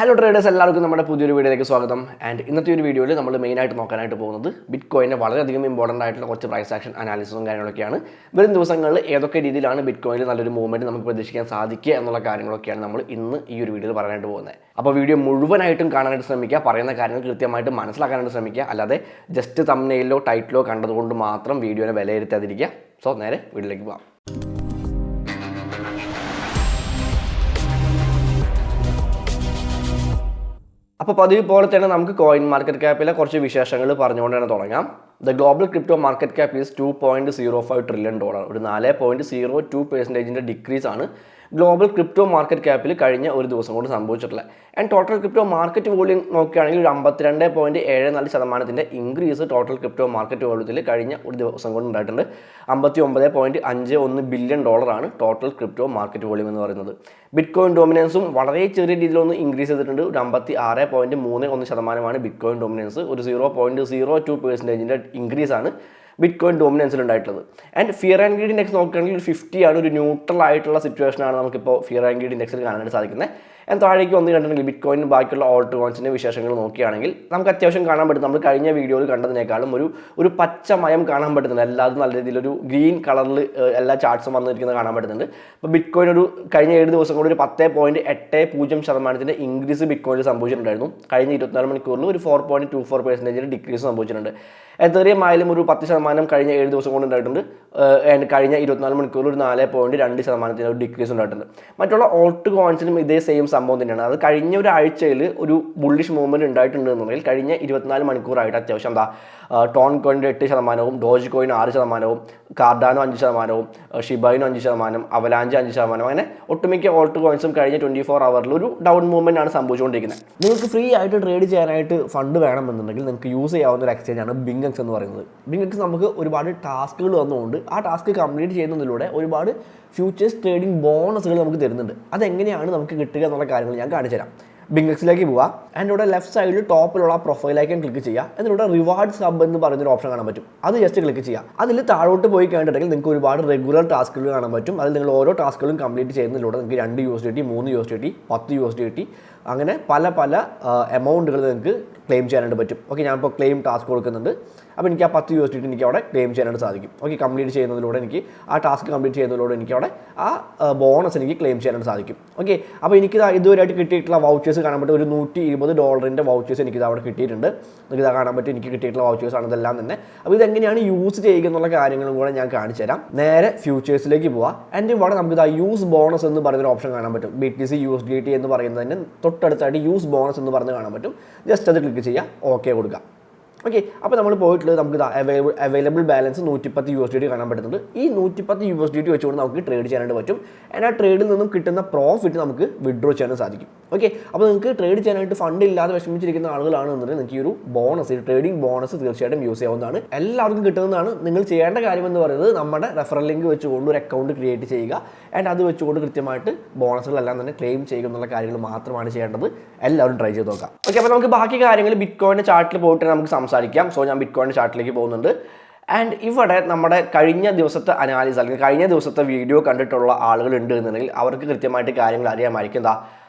Hello traders, എല്ലാവർക്കും നമ്മുടെ പുതിയൊരു വീഡിയോയിലേക്ക് സ്വാഗതം. ആൻഡ് ഇന്നത്തെ ഒരു വീഡിയോയിൽ നമ്മൾ മെയിനായിട്ട് നോക്കാനായിട്ട് പോകുന്നത് ബിറ്റ് കോയിൻ്റെ വളരെയധികം ഇമ്പോർട്ടൻ്റ് ആയിട്ടുള്ള കുറച്ച് പ്രൈസ് ആക്ഷൻ അനാലിസിസും കാര്യങ്ങളൊക്കെയാണ്. വരും ദിവസങ്ങളിൽ ഏതൊക്കെ രീതിയിലാണ് ബിറ്റ് കോയിനിൽ നല്ലൊരു മൂവ്മെൻറ്റ് നമുക്ക് പ്രതീക്ഷിക്കാൻ സാധിക്കുക എന്നുള്ള കാര്യങ്ങളൊക്കെയാണ് നമ്മൾ ഇന്ന് ഈ ഒരു വീഡിയോയിൽ പറയാനായിട്ട് പോകുന്നത്. അപ്പോൾ വീഡിയോ മുഴുവനായിട്ടും കാണാനായിട്ട് ശ്രമിക്കുക, പറയുന്ന കാര്യങ്ങൾ കൃത്യമായിട്ട് മനസ്സിലാക്കാനായിട്ട് ശ്രമിക്കുക, അല്ലാതെ ജസ്റ്റ് തംബ്നെയിലോ ടൈറ്റിലോ കണ്ടതുകൊണ്ട് മാത്രം വീഡിയോനെ വിലയിരുത്താതിരിക്കുക. സോ നേരെ വീഡിയോയിലേക്ക് പോകാം. അപ്പോൾ പതിവ് പോലെ തന്നെ നമുക്ക് കോയിൻ മാർക്കറ്റ് ക്യാപ്പിലെ കുറച്ച് വിശേഷങ്ങൾ പറഞ്ഞുകൊണ്ട് തന്നെ തുടങ്ങാം. The global crypto market cap is $2.05 trillion. ഒരു 4.02% ഡിക്രീസ് ആണ് ഗ്ലോബൽ ക്രിപ്റ്റോ മാർക്കറ്റ് ക്യാപ്പിൽ കഴിഞ്ഞ ഒരു ദിവസം കൊണ്ട് സംഭവിച്ചിട്ടുള്ളത്. And total crypto market volume നോക്കുകയാണെങ്കിൽ ഒരു 52.74% ഇൻക്രീസ് ടോട്ടൽ ക്രിപ്റ്റോ മാർക്കറ്റ് വോള്യത്തിൽ കഴിഞ്ഞ ഒരു ദിവസം കൊണ്ട് ഉണ്ടായിട്ടുണ്ട്. $59.51 ബില്യൺ ആണ് ടോട്ടൽ ക്രിപ്റ്റോ മാർക്കറ്റ് വോള്യൂം എന്ന് പറയുന്നത്. ബിറ്റ് കോയിൻ ഡോമിനൻസും വളരെ ചെറിയ രീതിയിലൊന്ന് ഇൻക്രീസ് ചെയ്തിട്ടുണ്ട്. ഒരു 56.31% ബിറ്റ് കോയിൻ ഡോമിനൻസ്, ഒരു 0.02% ഇൻക്രീസ് ആണ് ബിറ്റ് കോയിൻ ഡോമിനൻസിൽ ഉണ്ടായിട്ടുള്ളത്. And fear and greed index നോക്കുകയാണെങ്കിൽ ഒരു 50 ആണ്, ഒരു ന്യൂട്രൽ ആയിട്ടുള്ള സിറ്റുവേഷനാണ് നമുക്കിപ്പോൾ ഫിയർ ആൻഡ് ഗ്രീഡ് ഇൻഡെക്സിൽ കാണാനായിട്ട് സാധിക്കുന്നത്. ആൻഡ് താഴേക്ക് വന്ന് കണ്ടിട്ടുണ്ടെങ്കിൽ ബിറ്റ് കോയിനും ബാക്കിയുള്ള ഓൾട്ട് കോയിൻസിൻ്റെ വിശേഷങ്ങൾ നോക്കുകയാണെങ്കിൽ നമുക്ക് അത്യാവശ്യം കാണാൻ പറ്റും. നമ്മൾ കഴിഞ്ഞ വീഡിയോയിൽ കണ്ടതിനേക്കാളും ഒരു പച്ചമയം കാണാൻ പറ്റുന്നുണ്ട്. എല്ലാതും നല്ല രീതിയിലൊരു ഗ്രീൻ കളറിൽ എല്ലാ ചാർട്ട്സും വന്നിരിക്കുന്നത് കാണാൻ പറ്റുന്നുണ്ട്. ഇപ്പോൾ ബിറ്റ് കോയിൻ ഒരു കഴിഞ്ഞ 7 ദിവസം കൊണ്ട് ഒരു 10.80% ഇൻക്രീസ് ബിറ്റ് കോയിനിൽ സംഭവിച്ചിട്ടുണ്ടായിരുന്നു. കഴിഞ്ഞ 24 മണിക്കൂറിൽ ഒരു 4.24% ഡിക്രീസ് സംഭവിച്ചിട്ടുണ്ട്. എതേറിയം ആയാലും ഒരു 10% കഴിഞ്ഞ 7 ദിവസം കൊണ്ട് ഉണ്ടായിട്ടുണ്ട്. കഴിഞ്ഞ 24 മണിക്കൂറിൽ ഒരു 4.2% ഡിക്രീസ് ഉണ്ടായിട്ടുണ്ട്. മറ്റുള്ള ഓൾട്ട് കോയിൻസിനും ഇതേ സെയിം സംഭവം തന്നെയാണ്. അത് കഴിഞ്ഞ ഒരു ആഴ്ചയിൽ ഒരു ബുള്ളിഷ് മൂവ്മെൻറ്റ് ഉണ്ടായിട്ടുണ്ട് എന്നുണ്ടെങ്കിൽ കഴിഞ്ഞ 24 മണിക്കൂറായിട്ട് അത്യാവശ്യം ടോൺ കോയിൻ്റെ 8%, doge coin 6%, Cardano 5%, Shiba Inu 5%, Avalanche 5%, അങ്ങനെ ഒട്ടുമിക്ക ഓൾട്ട് കോയിൻസും കഴിഞ്ഞ 24 ഹവറിൽ ഒരു ഡൗൺ മൂവ്മെൻ്റ് ആണ് സംഭവിച്ചുകൊണ്ടിരിക്കുന്നത്. നിങ്ങൾക്ക് ഫ്രീ ആയിട്ട് ട്രേഡ് ചെയ്യാനായിട്ട് ഫണ്ട് വേണമെന്നുണ്ടെങ്കിൽ നിങ്ങൾക്ക് യൂസ് ചെയ്യാവുന്ന ഒരു എക്സ്ചേഞ്ചാണ് ബിങ്കെക്സ് എന്ന് പറയുന്നത്. ബിങ്കെക്സ് നമുക്ക് ഒരുപാട് ടാസ്കുകൾ വന്നുകൊണ്ട് ആ ടാസ്ക് കംപ്ലീറ്റ് ചെയ്യുന്നതിലൂടെ ഒരുപാട് ഫ്യൂച്ചേഴ്സ് ട്രേഡിംഗ് ബോണസുകൾ നമുക്ക് തരുന്നുണ്ട്. അതെങ്ങനെയാണ് നമുക്ക് കിട്ടുക എന്നുള്ള കാര്യങ്ങൾ ഞാൻ കാണിച്ചു തരാം. ബിങ്കെക്സിലേക്ക് പോവാം. ആൻഡ് ഇവിടെ ലെഫ്റ്റ് സൈഡിൽ ടോപ്പിലുള്ള പ്രൊഫൈലേക്ക് ക്ലിക്ക് ചെയ്യുക. എന്നിവിടെ റിവാർഡ്സ് ഹബ് എന്ന് പറയുന്നൊരു ഓപ്ഷൻ കാണാൻ പറ്റും. അത് ജസ്റ്റ് ക്ലിക്ക് ചെയ്യുക. അതിൽ താഴോട്ട് പോയി കഴിഞ്ഞിട്ടുണ്ടെങ്കിൽ നിങ്ങൾക്ക് ഒരുപാട് റെഗുലർ ടാസ്കുകൾ കാണാൻ പറ്റും. അതിൽ നിങ്ങൾ ഓരോ ടാസ്കുകളും കംപ്ലീറ്റ് ചെയ്യുന്നതിലൂടെ നിങ്ങൾക്ക് $2, $3, $10 അങ്ങനെ പല എമൗണ്ടുകൾ നിങ്ങൾക്ക് ക്ലെയിം ചെയ്യാനായിട്ട് പറ്റും. ഓക്കെ, ഞാനിപ്പോൾ ക്ലെയിം ടാസ്ക് കൊടുക്കുന്നുണ്ട്. അപ്പോൾ എനിക്ക് ആ $10 എനിക്ക് അവിടെ ക്ലെയിം ചെയ്യാനായിട്ട് സാധിക്കും. ഓക്കെ, കംപ്ലീറ്റ് ചെയ്യുന്നതിലൂടെ എനിക്ക് ആ ടാസ്ക് കംപ്ലീറ്റ് ചെയ്യുന്നതിലൂടെ എനിക്ക് അവിടെ ആ ബോണസ് എനിക്ക് ക്ലെയിം ചെയ്യാനായിട്ട് സാധിക്കും. ഓക്കെ, അപ്പോൾ എനിക്ക് ഇതുവരെയായിട്ട് കിട്ടിയിട്ടുള്ള വൗച്ചേഴ്സ് കാണാൻ പറ്റും. ഒരു $120 വൗച്ചേഴ്സ് എനിക്കിത് അവിടെ കിട്ടിയിട്ടുണ്ട്. നിങ്ങൾക്ക് കാണാൻ പറ്റും എനിക്ക് കിട്ടിയിട്ടുള്ള വൗച്ചേഴ്സ് ആണ് ഇതെല്ലാം തന്നെ. അപ്പോൾ ഇതെങ്ങനെയാണ് യൂസ് ചെയ്യുക എന്നുള്ള കാര്യങ്ങളും കൂടെ ഞാൻ കാണിച്ചു തരാം. നേരെ ഫ്യൂച്ചേഴ്സിലേക്ക് പോവാം. ആൻഡ് ഇവിടെ നമുക്ക് യൂസ് ബോണസ് എന്ന് പറയുന്നൊരു ഓപ്ഷൻ കാണാൻ പറ്റും. BTC USDT എന്ന് പറയുന്നതിന് തൊട്ടടുത്തായിട്ട് യൂസ് ബോണസ് എന്ന് പറഞ്ഞ് കാണാൻ പറ്റും. ജസ്റ്റ് അത് ക്ലിക്ക് ചെയ്യുക, ഓക്കെ കൊടുക്കുക. ഓക്കെ, അപ്പോൾ നമ്മൾ പോയിട്ടുള്ളത് നമുക്ക് അവൈലബിൾ ബാലൻസ് $110 കാണാൻ പറ്റുന്നുണ്ട്. ഈ $110 വെച്ചുകൊണ്ട് നമുക്ക് ട്രേഡ് ചെയ്യാനായിട്ട് പറ്റും. ആൻഡ് ആ ട്രേഡിൽ നിന്നും കിട്ടുന്ന പ്രോഫിറ്റ് നമുക്ക് വിഡ്രോ ചെയ്യാനും സാധിക്കും. ഓക്കെ, അപ്പോൾ നിങ്ങൾക്ക് ട്രേഡ് ചെയ്യാനായിട്ട് ഫണ്ട് ഇല്ലാതെ വിഷമിച്ചിരിക്കുന്ന ആളുകളാണെന്നുണ്ടെങ്കിൽ നിങ്ങൾക്ക് ഈ ഒരു ബോണസ്, ട്രേഡിംഗ് ബോണസ് തീർച്ചയായിട്ടും യൂസ് ചെയ്യാവുന്നതാണ്. എല്ലാവർക്കും കിട്ടുന്നതാണ്. നിങ്ങൾ ചെയ്യേണ്ട കാര്യം എന്ന് പറയുന്നത് നമ്മുടെ റെഫറൽ ലിങ്ക് വെച്ചുകൊണ്ട് ഒരു അക്കൗണ്ട് ക്രിയേറ്റ് ചെയ്യുക. ആൻഡ് അത് വെച്ചുകൊണ്ട് കൃത്യമായിട്ട് ബോണസുകളെല്ലാം തന്നെ ക്ലെയിം ചെയ്യുക എന്നുള്ള കാര്യങ്ങൾ മാത്രമാണ് ചെയ്യേണ്ടത്. എല്ലാവരും ട്രൈ ചെയ്ത് നോക്കാം. ഓക്കെ, അപ്പോൾ നമുക്ക് ബാക്കി കാര്യങ്ങൾ ബിറ്റ് കോയിൻ്റെ ചാർട്ടിൽ പോയിട്ട് നമുക്ക് സംസാരിക്കാം. സോ ഞാൻ ബിറ്റ് കോയിൻ്റെ ചാർട്ടിലേക്ക് പോകുന്നുണ്ട്. ആൻഡ് ഇവിടെ നമ്മുടെ കഴിഞ്ഞ ദിവസത്തെ അനാലിസിസ് അല്ലെങ്കിൽ കഴിഞ്ഞ ദിവസത്തെ വീഡിയോ കണ്ടിട്ടുള്ള ആളുകൾ ഉണ്ട് എന്നുണ്ടെങ്കിൽ അവർക്ക് കൃത്യമായിട്ട് കാര്യങ്ങൾ അറിയാമായിരിക്കും.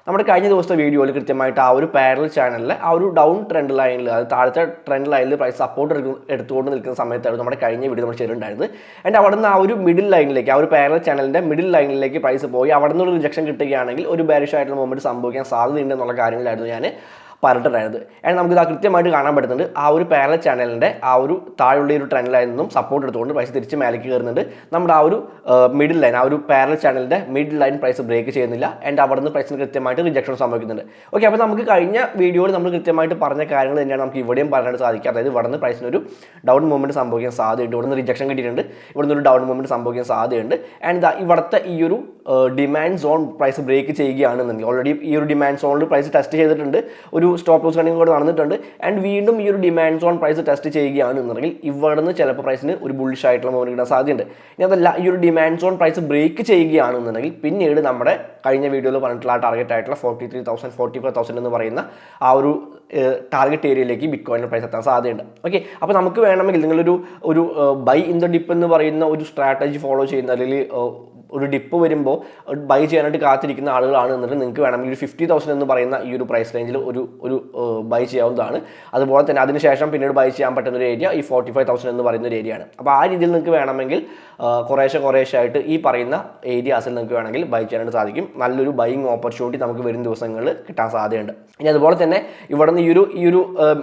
നമ്മുടെ കഴിഞ്ഞ ദിവസത്തെ വീഡിയോയിൽ കൃത്യമായിട്ട് ആ ഒരു പാരലൽ ചാനലിൽ ആ ഒരു ഡൗൺ ട്രെൻഡ് ലൈനിൽ, അത് താഴത്തെ ട്രെൻഡ് ലൈനിൽ പ്രൈസ് സപ്പോർട്ട് എടുത്തുകൊണ്ട് നിൽക്കുന്ന സമയത്താണ് നമ്മുടെ കഴിഞ്ഞ വീഡിയോ നമ്മൾ ചെയ്തിട്ടുണ്ടായിരുന്നത്. ആൻഡ് അവിടെ നിന്ന് ആ ഒരു മിഡിൽ ലൈനിലേക്ക്, ആ ഒരു പാരലൽ ചാനലിൻ്റെ മിഡിൽ ലൈനിലേക്ക് പ്രൈസ് പോയി അവിടെ നിന്നൊരു റിജക്ഷൻ കിട്ടുകയാണെങ്കിൽ ഒരു ബെയറിഷ് ആയിട്ടുള്ള മൂവ്മെൻറ്റ് സംഭവിക്കാൻ സാധ്യതയുണ്ട് എന്നുള്ള കാര്യങ്ങളായിരുന്നു ഞാൻ പറഞ്ഞിട്ടുണ്ടായിരുന്നത്. ആൻഡ് നമുക്കിത് കൃത്യമായിട്ട് കാണാൻ പറ്റുന്നുണ്ട്. ആ ഒരു പാരലൽ ചാനലിൻ്റെ ആ ഒരു താഴെയുള്ള ഒരു ട്രെൻഡ് ലൈനിൽ നിന്നും സപ്പോർട്ട് എടുത്തുകൊണ്ട് പ്രൈസ് തിരിച്ച് മേലേക്ക് കയറുന്നുണ്ട്. നമ്മുടെ ആ ഒരു മിഡിൽ ലൈൻ, ആ ഒരു പാരലൽ ചാനലിൻ്റെ മിഡിൽ ലൈൻ പ്രൈസ് ബ്രേക്ക് ചെയ്യുന്നില്ല. ആൻഡ് അവിടെ നിന്ന് പ്രൈസിന് കൃത്യമായിട്ട് റിജക്ഷൻ സംഭവിക്കുന്നുണ്ട്. ഓക്കെ, അപ്പോൾ നമുക്ക് കഴിഞ്ഞ വീഡിയോയിൽ നമ്മൾ കൃത്യമായിട്ട് പറഞ്ഞ കാര്യങ്ങൾ തന്നെയാണ് നമുക്ക് ഇവിടെയും പറയാനായിട്ട് സാധിക്കുക. അതായത് ഇവിടെ നിന്ന് പ്രൈസിനൊരു ഡൗൺ മൂവ്മെൻറ്റ് സംഭവിക്കാൻ സാധ്യതയുണ്ട്. ഇവിടെ നിന്ന് റിജക്ഷൻ കിട്ടിയിട്ടുണ്ട്, ഇവിടെ നിന്നൊരു ഡൗൺ മൂവ്മെൻറ്റ് സംഭവിക്കാൻ സാധ്യതയുണ്ട്. ആൻഡ് ഇവിടുത്തെ ഈ ഒരു ഡിമാൻഡ് സോൺ പ്രൈസ് ബ്രേക്ക് ചെയ്യുകയാണെന്നുണ്ടെങ്കിൽ ഓൾറെഡി ഈ ഒരു ഡിമാൻഡ് സോണിൽ പ്രൈസ് ടെസ്റ്റ് ചെയ്തിട്ടുണ്ട്, ഒരു സ്റ്റോപ്പ് ലോസ് കണ്ടിങ് കൂടെ നടന്നിട്ടുണ്ട്. ആൻഡ് വീണ്ടും ഈ ഒരു ഡിമാൻഡ് സോൺ പ്രൈസ് ടെസ്റ്റ് ചെയ്യുകയാണെന്നുണ്ടെങ്കിൽ ഇവിടെ നിന്ന് ചിലപ്പോൾ പ്രൈസിന് ഒരു ബുള്ളിഷ് ആയിട്ടുള്ള മൂവ്മെൻറ്റ് കിട്ടാൻ സാധ്യതയുണ്ട്. ഇനി അതല്ല, ഈ ഒരു ഡിമാൻഡ് സോൺ പ്രൈസ് ബ്രേക്ക് ചെയ്യുകയാണെന്നുണ്ടെങ്കിൽ പിന്നീട് നമ്മുടെ കഴിഞ്ഞ വീഡിയോയിൽ പറഞ്ഞിട്ടുള്ള ആ ടാർഗറ്റ് ആയിട്ടുള്ള 43,000 44,000 എന്ന് പറയുന്ന ആ ഒരു ടാർഗറ്റ് ഏരിയയിലേക്ക് ബിറ്റ് കോയിൻ്റെ പ്രൈസ് എത്താൻ സാധ്യതയുണ്ട്. ഓക്കെ, അപ്പോൾ നമുക്ക് വേണമെങ്കിൽ നിങ്ങളൊരു ബൈ ഇൻ ദ ഡിപ്പ് എന്ന് പറയുന്ന ഒരു സ്ട്രാറ്റജി ഫോളോ ചെയ്യുന്ന അല്ലെങ്കിൽ ഒരു ഡിപ്പ് വരുമ്പോൾ ബൈ ചെയ്യാനായിട്ട് കാത്തിരിക്കുന്ന ആളുകളാണ് എന്നുണ്ടെങ്കിൽ നിങ്ങൾക്ക് വേണമെങ്കിൽ ഒരു 50,000 എന്ന് പറയുന്ന ഈ ഒരു പ്രൈസ് റേഞ്ചിൽ ഒരു ബൈ ചെയ്യാവുന്നതാണ്. അതുപോലെ തന്നെ അതിനുശേഷം പിന്നീട് ബൈ ചെയ്യാൻ പറ്റുന്ന ഒരു ഏരിയ ഈ 45,000 എന്ന് പറയുന്ന ഒരു ഏരിയയാണ്. അപ്പോൾ ആ രീതിയിൽ നിങ്ങൾക്ക് വേണമെങ്കിൽ കുറേശ്ശെ ആയിട്ട് ഈ പറയുന്ന ഏരിയാസിൽ നിങ്ങൾക്ക് വേണമെങ്കിൽ ബൈ ചെയ്യാനായിട്ട് സാധിക്കും. നല്ലൊരു ബൈയിങ് ഓപ്പർച്യൂണിറ്റി നമുക്ക് വരും ദിവസങ്ങളിൽ കിട്ടാൻ സാധ്യതയുണ്ട്. ഇനി അതുപോലെ തന്നെ ഇവിടെ നിന്ന് ഈ ഒരു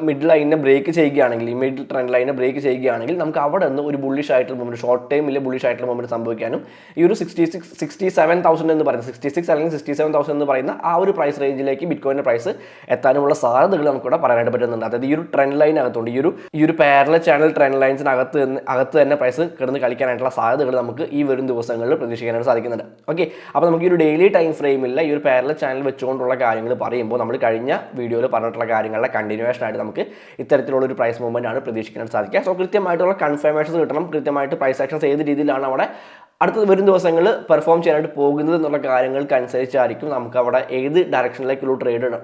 മിഡ് ലൈനിനെ ബ്രേക്ക് ചെയ്യുകയാണെങ്കിൽ, ഈ മിഡിൽ ട്രെൻഡ് ലൈനെ ബ്രേക്ക് ചെയ്യുകയാണെങ്കിൽ നമുക്ക് അവിടെ നിന്ന് ഒരു ബുള്ളിഷ് ആയിട്ടുള്ള മൂവ്മെന്റ്, ഷോർട്ട് ടൈമിൽ ബുള്ളിഷ് ആയിട്ടുള്ള മൂവ്മെന്റ് സംഭവിക്കാനും ഈ ഒരു 67,000 എന്ന് പറയുന്നത് 66 അല്ലെങ്കിൽ 67,000 എന്ന് പറയുന്ന ആ ഒരു പ്രൈസ് റേഞ്ചിലേക്ക് ബിറ്റ്കോയിൻ്റെ പ്രൈസ് എത്താനുമുള്ള സാധ്യതകൾ നമുക്കിവിടെ പറയാനായിട്ട് പറ്റുന്നുണ്ട്. അതായത് ഈ ഒരു ട്രെൻഡ് ലൈൻ അകത്തുണ്ട്, ഈ ഒരു പാരലൽ ചാനൽ ട്രെൻഡ് ലൈൻസിനകത്ത് തന്നെ പ്രൈസ് കിടന്ന് കളിക്കാനായിട്ടുള്ള സാധ്യതകൾ നമുക്ക് ഈ വരും ദിവസങ്ങളിൽ പ്രതീക്ഷിക്കാനായിട്ട് സാധിക്കുന്നുണ്ട്. ഓക്കെ, അപ്പോൾ നമുക്ക് ഈ ഒരു ഡെയിലി ടൈം ഫ്രെയിമിൽ ഈ ഒരു പാരലൽ ചാനൽ വെച്ചുകൊണ്ടുള്ള കാര്യങ്ങൾ പറയുമ്പോൾ നമ്മൾ കഴിഞ്ഞ വീഡിയോയിൽ പറഞ്ഞിട്ടുള്ള കാര്യങ്ങളുടെ കണ്ടിന്യൂവേഷൻ ആയിട്ട് നമുക്ക് ഇത്തരത്തിലുള്ള ഒരു പ്രൈസ് മൂവ്മെന്റ് ആണ് പ്രതീക്ഷിക്കാൻ സാധിക്കുക. സോ കൃത്യമായിട്ടുള്ള കൺഫർമേഷൻസ് കിട്ടണം, കൃത്യമായിട്ട് പ്രൈസ് ആക്ഷൻസ് ഏത് രീതിയിലാണ് അവിടെ അടുത്ത വരും ദിവസങ്ങളിൽ പെർഫോം ചെയ്യാനായിട്ട് പോകുന്നത് എന്നുള്ള കാര്യങ്ങൾക്ക് അനുസരിച്ചായിരിക്കും നമുക്ക് അവിടെ ഏത് ഡയറക്ഷനിലേക്കുള്ള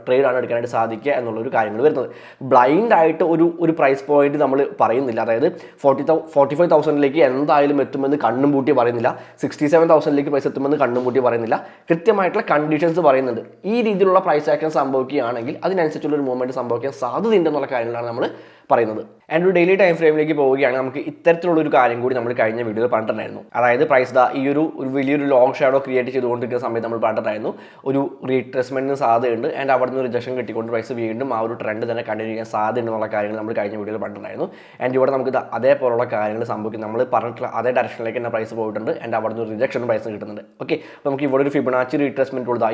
ട്രേഡാണ് എടുക്കാനായിട്ട് സാധിക്കുക എന്നുള്ളൊരു കാര്യങ്ങൾ വരുന്നത്. ബ്ലൈൻഡ് ആയിട്ട് ഒരു പ്രൈസ് പോയിന്റ് നമ്മൾ പറയുന്നില്ല. അതായത് 45,000 എന്തായാലും എത്തുമെന്ന് കണ്ണും പൂട്ടി പറയുന്നില്ല, 67,000 പ്രൈസ് എത്തുമെന്ന് കണ്ണും പൂട്ടി പറയുന്നില്ല. കൃത്യമായിട്ടുള്ള കണ്ടീഷൻസ് പറയുന്നുണ്ട്. ഈ രീതിയിലുള്ള പ്രൈസ് ആക്ഷൻ സംഭവിക്കുകയാണെങ്കിൽ അതിനനുസരിച്ചുള്ള ഒരു മൂവ്മെന്റ് സംഭവിക്കാൻ സാധ്യതയുണ്ടെന്നുള്ള കാര്യങ്ങളാണ് നമ്മൾ പറയുന്നത്. ആൻഡ് ഒരു ഡെയിലി ടൈം ഫ്രെയിമിലേക്ക് പോവുകയാണെങ്കിൽ നമുക്ക് ഇത്തരത്തിലുള്ള ഒരു കാര്യം കൂടി നമ്മൾ കഴിഞ്ഞ വീഡിയോയിൽ പറഞ്ഞിട്ടുണ്ടായിരുന്നു. അതായത് പ്രൈസ് ഈ ഒരു വലിയൊരു ലോങ് ഷാഡോ ക്രിയേറ്റ് ചെയ്തുകൊണ്ടിരിക്കുന്ന സമയത്ത് നമ്മൾ പറഞ്ഞിട്ടുണ്ടായിരുന്നു ഒരു റീട്രേസ്മെന്റിന് സാധ്യതയുണ്ട്. ആൻഡ് അവിടെ നിന്ന് റിജക്ഷൻ കിട്ടിക്കൊണ്ട് പ്രൈസ് വീണ്ടും ആ ഒരു ട്രെൻഡ് തന്നെ കണ്ടിന്യൂ ചെയ്യാൻ സാധ്യതയുണ്ടെന്നുള്ള കാര്യങ്ങൾ നമ്മൾ കഴിഞ്ഞ വീഡിയോയിൽ പറഞ്ഞിട്ടുണ്ടായിരുന്നു. ആൻഡ് ഇവിടെ നമുക്ക് അതേപോലുള്ള കാര്യങ്ങൾ സംഭവിക്കും. നമ്മൾ പറഞ്ഞിട്ടുള്ള അതേ ഡയറക്ഷനിലേക്ക് തന്നെ പ്രൈസ് പോയിട്ടുണ്ട്. ആൻഡ് അവിടെ നിന്ന് റിജക്ഷൻ പ്രൈസ് കിട്ടുന്നുണ്ട്. ഓക്കെ, അപ്പോൾ നമുക്ക് ഇവിടെ ഒരു ഫിബൊനാച്ചി റീട്രേസ്മെന്റ് കൊടുത്ത്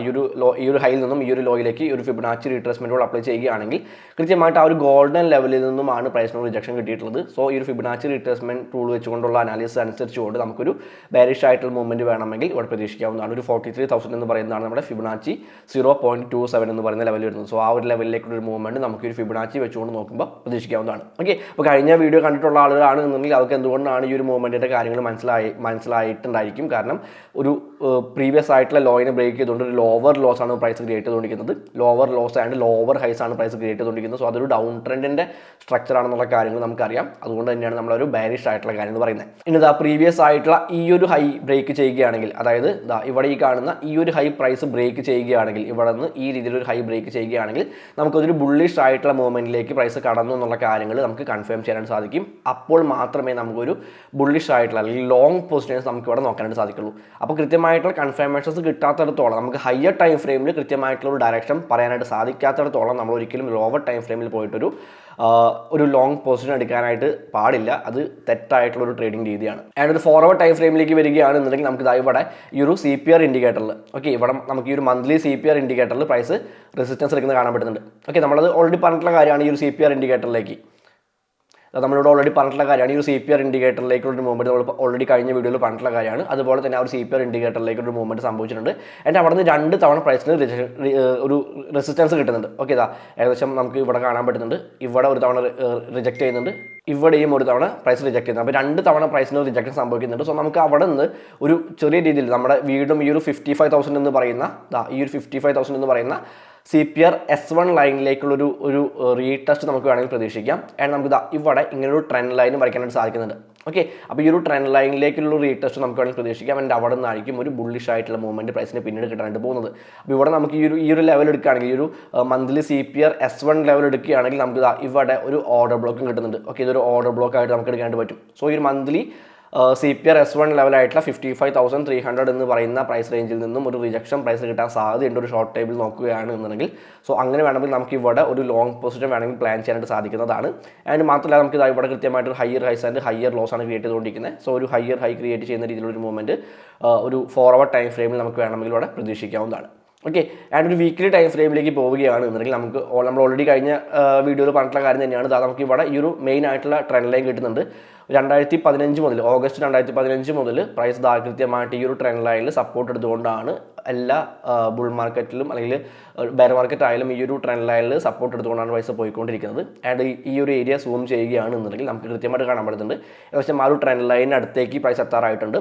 ഈ ഒരു ഹൈയിൽ നിന്നും ഈ ഒരു ലോയിലേക്ക് ഒരു ഫിബൊനാച്ചി റീട്രേസ്മെന്റ് അപ്ലൈ ചെയ്യുകയാണെങ്കിൽ കൃത്യമായിട്ട് ആ ഒരു ഗോൾഡൻ ലെവലിൽ നിന്നുമാണ് പ്രൈസിന് റിജക്ഷൻ കിട്ടിയിട്ടുള്ളത്. സോ ഈ ഒരു ഫിബൊനാച്ചി റീട്രേസ്മെന്റ് ടൂൾ വെച്ചുകൊണ്ടുള്ള അനാലിസിസ് അനുസരിച്ചുകൊണ്ട് നമുക്കൊരു ബെയറിഷ് ആയിട്ടുള്ള മൂവ്മെന്റ് വേണമെങ്കിൽ ഇവിടെ പ്രതീക്ഷിക്കാവുന്നതാണ്. ഒരു 43,000 എന്ന് പറയുന്നതാണ് നമ്മുടെ ഫിബൊനാച്ചി 0.27 എന്ന് പറയുന്ന ലെവൽ വരുന്നത്. സോ ആ ഒരു ലെവലിലേക്കുള്ള ഒരു മൂവ്മെന്റ് നമുക്ക് ഒരു ഫിബൊനാച്ചി വെച്ചുകൊണ്ട് നോക്കുമ്പോൾ പ്രതീക്ഷിക്കാവുന്നതാണ്. ഓക്കെ, അപ്പോൾ കഴിഞ്ഞ വീഡിയോ കണ്ടിട്ടുള്ള ആളുകളാണ് എന്നുണ്ടെങ്കിൽ അവർക്ക് എന്തുകൊണ്ടാണ് ഈ ഒരു മൂവ്മെന്റിന്റെ കാര്യങ്ങൾ മനസ്സിലായിട്ടുണ്ടായിരിക്കും. കാരണം ഒരു പ്രീവിയസ് ആയിട്ടുള്ള ലോയിനെ ബ്രേക്ക് ചെയ്തുകൊണ്ട് ഒരു ലോവർ ലോസ് ആണ് പ്രൈസ് ക്രിയേറ്റ് ചെയ്തുകൊണ്ടിരിക്കുന്നത്. ലോവർ ലോസ് ആൻഡ് ലോവർ ഹൈസ് ആണ് പ്രൈസ് ക്രിയേറ്റ് ചെയ്തുകൊണ്ടിരിക്കുന്നത്. സോ അതൊരു ഡൗൺ ട്രെൻഡിന്റെ സ്ട്രക്ചർ ആണെന്നുള്ള കാര്യങ്ങൾ നമുക്കറിയാം. അതുകൊണ്ട് തന്നെയാണ് നമ്മളൊരു ബെയറിഷ് ആയിട്ടുള്ള കാര്യം എന്ന് പറയുന്നത്. ഇനി പ്രീവിയസ് ആയിട്ടുള്ള ഈ ഒരു ഹൈ ബ്രേക്ക് ചെയ്യുകയാണെങ്കിൽ, അതായത് ഇവിടെ ഈ കാണുന്ന ഈ ഒരു ഹൈ പ്രൈസ് ബ്രേക്ക് ചെയ്യുകയാണെങ്കിൽ, ഇവിടെ നിന്ന് ഈ രീതിയിലൊരു ഹൈ ബ്രേക്ക് ചെയ്യുകയാണെങ്കിൽ നമുക്കതൊരു ബുള്ളിഷ് ആയിട്ടുള്ള മൂവ്മെന്റിലേക്ക് പ്രൈസ് കടന്നു എന്നുള്ള കാര്യങ്ങൾ നമുക്ക് കൺഫേം ചെയ്യാനായിട്ട് സാധിക്കും. അപ്പോൾ മാത്രമേ നമുക്കൊരു ബുള്ളിഷ് ആയിട്ടുള്ള അല്ലെങ്കിൽ ലോങ് പൊസിഷൻസ് നമുക്ക് ഇവിടെ നോക്കാനായിട്ട് സാധിക്കുള്ളൂ. അപ്പോൾ കൃത്യമായിട്ടുള്ള കൺഫർമേഷൻസ് കിട്ടാത്തിടത്തോളം, നമുക്ക് ഹയർ ടൈം ഫ്രെയിമിൽ കൃത്യമായിട്ടുള്ള ഒരു ഡയറക്ഷൻ പറയാനായിട്ട് സാധിക്കാത്തിടത്തോളം നമ്മൾ ഒരിക്കലും ലോവർ ടൈം ഫ്രെയിമിൽ പോയിട്ടൊരു ലോങ് പൊസിഷൻ എടുക്കാനായിട്ട് പാടില്ല. അത് തെറ്റായിട്ടുള്ള ഒരു ട്രേഡിംഗ് രീതിയാണ്. ആൻഡ് ഒരു ഫോർവേഡ് ടൈം ഫ്രെയിമിലേക്ക് വരികയാണെന്നുണ്ടെങ്കിൽ നമുക്ക് ഇവിടെ ഈ ഒരു CPR ഇൻഡിക്കേറ്ററിൽ, ഓക്കെ, ഇവിടെ നമുക്ക് ഈ ഒരു മന്ത്ലി CPR ഇൻഡിക്കേറ്ററിൽ പ്രൈസ് റെസിസ്റ്റൻസ് എടുക്കുന്നത് കാണാൻ പറ്റുന്നുണ്ട്. ഓക്കെ, നമ്മളത് ഓൾറെഡി പറഞ്ഞിട്ടുള്ള കാര്യമാണ്. ഈ ഒരു CPR ഇൻഡിക്കേറ്ററിലേക്ക് നമ്മളിവിടെ ഓൾറെഡി പറഞ്ഞിട്ടുള്ള കാര്യമാണ്. ഈ ഒരു CPR ഇൻഡിക്കേറ്ററിലേക്കുള്ള മൂവ്മെന്റ് നമ്മൾ ഓൾറെഡി കഴിഞ്ഞ വീഡിയോയിൽ പറഞ്ഞിട്ടുള്ള കാര്യമാണ്. അതുപോലെ തന്നെ ആ ഒരു CPR ഇൻഡിക്കേറ്ററിലേക്കൊരു മൂവ്മെന്റ് സംഭവിച്ചിട്ടുണ്ട്. ആൻഡ് അവിടെ നിന്ന് 2 തവണ പ്രൈസിന് ഒരു റെസിസ്റ്റൻസ് കിട്ടുന്നുണ്ട്. ഓക്കെ, ഏകദേശം നമുക്ക് ഇവിടെ കാണാൻ പറ്റുന്നുണ്ട്. ഇവിടെ ഒരു തവണ റിജക്ട് ചെയ്യുന്നുണ്ട്, ഇവിടെയും ഒരു തവണ പ്രൈസ് റിജക്ട് ചെയ്യുന്നത്. അപ്പോൾ 2 തവണ പ്രൈസിന് റിജക്ഷൻ സംഭവിക്കുന്നുണ്ട്. സോ നമുക്ക് അവിടെ നിന്ന് ഒരു ചെറിയ രീതിയിൽ നമ്മുടെ വീണ്ടും ഈ ഒരു 55,000 എന്ന് പറയുന്ന ഈ ഒരു 55,000 എന്ന് പറയുന്ന CPR S1 ലൈനിലേക്കുള്ളൊരു റീടെസ്റ്റ് നമുക്ക് വേണമെങ്കിൽ പ്രതീക്ഷിക്കാം. ആൻഡ് നമുക്ക് ഇവിടെ ഇങ്ങനൊരു ട്രെൻഡ് ലൈൻ വരയ്ക്കാനായിട്ട് സാധിക്കുന്നുണ്ട്. ഓക്കെ, അപ്പോൾ ഈ ഒരു ട്രെൻഡ് ലൈനിലേക്കുള്ള റീടെസ്റ്റ് നമുക്ക് വേണമെങ്കിൽ പ്രതീക്ഷിക്കാം. ആൻഡ് അവിടെ നിന്നായിരിക്കും ഒരു ബുള്ളിഷ് ആയിട്ടുള്ള മൂവ്മെന്റ് പ്രൈസിന് പിന്നീട് കിട്ടാനായിട്ട് പോകുന്നത്. അപ്പോൾ ഇവിടെ നമുക്ക് ഈ ഒരു ലെവൽ എടുക്കുകയാണെങ്കിൽ, ഈ ഒരു മന്ത്ലി CPR S1 ലെവൽ എടുക്കുകയാണെങ്കിൽ നമുക്ക് ഇവിടെ ഒരു ഓർഡർ ബ്ലോക്കും കിട്ടുന്നുണ്ട്. ഓക്കെ, ഇതൊരു ഓർഡർ ബ്ലോക്ക് ആയിട്ട് നമുക്ക് എടുക്കാനായിട്ട് പറ്റും. സോ ഈ ഒരു മന്ത്ലി CPR S1 ലെവലായിട്ടുള്ള 55,300 എന്ന് പറയുന്ന പ്രൈസ് റേഞ്ചിൽ നിന്നും ഒരു റിജക്ഷൻ പ്രൈസ് കിട്ടാൻ സാധ്യതയുണ്ട് ഒരു ഷോർട്ട് ടൈമിൽ നോക്കുകയാണ് എന്നുണ്ടെങ്കിൽ. സോ അങ്ങനെ വേണമെങ്കിൽ നമുക്ക് ഇവിടെ ഒരു ലോങ് പൊസിഷൻ വേണമെങ്കിൽ പ്ലാൻ ചെയ്യാനായിട്ട് സാധിക്കുന്നതാണ്. ആൻഡ് മാത്രമല്ല നമുക്ക് ഇവിടെ കൃത്യമായിട്ട് ഒരു higher high and higher loss ആണ് ക്രിയേറ്റ് ചെയ്തുകൊണ്ടിരിക്കുന്നത്. സോ ഒരു ഹയർ ഹൈ ക്രിയേറ്റ് ചെയ്യുന്ന രീതിയിലൊരു മൂവ്മെന്റ് ഒരു ഫോർവേഡ് ടൈം ഫ്രെയിമിൽ നമുക്ക് വേണമെങ്കിൽ ഇവിടെ പ്രതീക്ഷിക്കാവുന്നതാണ്. ഓക്കെ, ആൻഡ് ഒരു വീക്ക്ലി ടൈം ഫ്രെയിമിലേക്ക് പോവുകയാണ് എന്നുണ്ടെങ്കിൽ നമ്മൾ ഓൾറെഡി കഴിഞ്ഞ വീഡിയോയിൽ പറഞ്ഞിട്ടുള്ള കാര്യം തന്നെയാണ്. നമുക്ക് ഇവിടെ ഈ ഒരു മെയിൻ ആയിട്ടുള്ള ട്രെൻഡ് ലൈൻ കിട്ടുന്നുണ്ട്. 2015 മുതൽ, ഓഗസ്റ്റ് 2015 മുതൽ പ്രൈസ് കൃത്യമായിട്ട് ഈ ഒരു ട്രെൻഡ് ലൈനിൽ സപ്പോർട്ട് എടുത്തുകൊണ്ടാണ് എല്ലാ ബുൾ മാർക്കറ്റിലും അല്ലെങ്കിൽ ബെയർ മാർക്കറ്റ് ആയാലും ഈ ഒരു ട്രെൻഡ് ലൈനിൽ സപ്പോർട്ട് എടുത്തുകൊണ്ടാണ് പ്രൈസ് പോയിക്കൊണ്ടിരിക്കുന്നത്. ആൻഡ് ഈ ഒരു ഏരിയ സൂം ചെയ്യുകയാണ് എന്നുണ്ടെങ്കിൽ നമുക്ക് കൃത്യമായിട്ട് കാണാൻ പറ്റുന്നുണ്ട്. ഏകദേശം ആ ഒരു ട്രെൻഡ് ലൈനിന് അടുത്തേക്ക് പ്രൈസ് എത്താറായിട്ടുണ്ട്.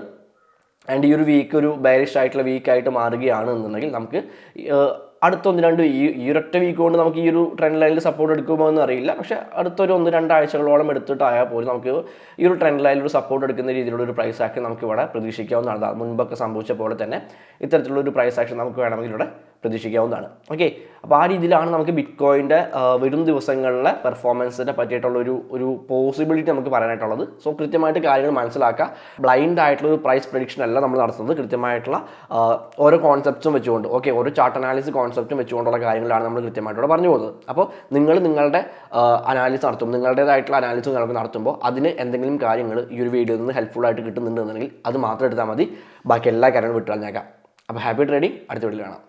ആൻഡ് ഈ ഒരു വീക്ക് ഒരു ബെയറിഷ് ആയിട്ടുള്ള വീക്കായിട്ട് മാറുകയാണ് എന്നുണ്ടെങ്കിൽ നമുക്ക് അടുത്ത 1-2 ഈ ഒരൊറ്റ വീക്ക് കൊണ്ട് നമുക്ക് ഈ ഒരു ട്രെൻഡ് ലൈനിൽ സപ്പോർട്ട് എടുക്കുമോ എന്ന് അറിയില്ല. പക്ഷേ അടുത്തൊരു 1-2 ആഴ്ചകളോളം എടുത്തിട്ടായാൽ പോലും നമുക്ക് ഈ ഒരു ട്രെൻഡ് ലൈനിൽ ഒരു സപ്പോർട്ട് എടുക്കുന്ന രീതിയിലുള്ള ഒരു പ്രൈസ് ആക്ഷൻ നമുക്ക് ഇവിടെ പ്രതീക്ഷിക്കാവുന്നതാണ്. മുൻപൊക്കെ സംഭവിച്ച പോലെ തന്നെ ഇത്തരത്തിലുള്ള ഒരു പ്രൈസ് ആക്ഷൻ നമുക്ക് വേണമെങ്കിൽ ഇവിടെ പ്രതീക്ഷിക്കാവുന്നതാണ്. ഓക്കെ, അപ്പോൾ ആ രീതിയിലാണ് നമുക്ക് ബിറ്റ്കോയിൻ്റെ വരും ദിവസങ്ങളിലെ പെർഫോമൻസിനെ പറ്റിയിട്ടുള്ള ഒരു പോസിബിലിറ്റി നമുക്ക് പറയാനായിട്ടുള്ളത്. സോ കൃത്യമായിട്ട് കാര്യങ്ങൾ മനസ്സിലാക്കുക. ബ്ലൈൻഡ് ആയിട്ടുള്ള ഒരു പ്രൈസ് പ്രഡിക്ഷൻ അല്ല നമ്മൾ നടത്തുന്നത്. കൃത്യമായിട്ടുള്ള ഓരോ കോൺസെപ്റ്റ്സും വെച്ചുകൊണ്ട്, ഓക്കെ, ഓരോ ചാർട്ട് അനാലിസിസ് കോൺസെപ്റ്റും വെച്ചുകൊണ്ടുള്ള കാര്യങ്ങളാണ് നമ്മൾ കൃത്യമായിട്ട് പറഞ്ഞു പോകുന്നത്. അപ്പോൾ നിങ്ങൾ നിങ്ങളുടെ അനാലിസിസ് നടത്തും, നിങ്ങളുടേതായിട്ടുള്ള അനാലിസിസ് നിങ്ങൾക്ക് നടത്തുമ്പോൾ അതിന് എന്തെങ്കിലും കാര്യങ്ങൾ ഈ ഒരു വീഡിയോയിൽ നിന്ന് ഹെൽപ്ഫുൾ ആയിട്ട് കിട്ടുന്നുണ്ടെന്നുണ്ടെങ്കിൽ അത് മാത്രം എടുത്താൽ മതി. ബാക്കി എല്ലാ കാര്യങ്ങളും വിട്ടുകളഞ്ഞേക്കാം. അപ്പോൾ ഹാപ്പി ട്രേഡിംഗ്. അടുത്ത വീഡിയോയിൽ കാണാം.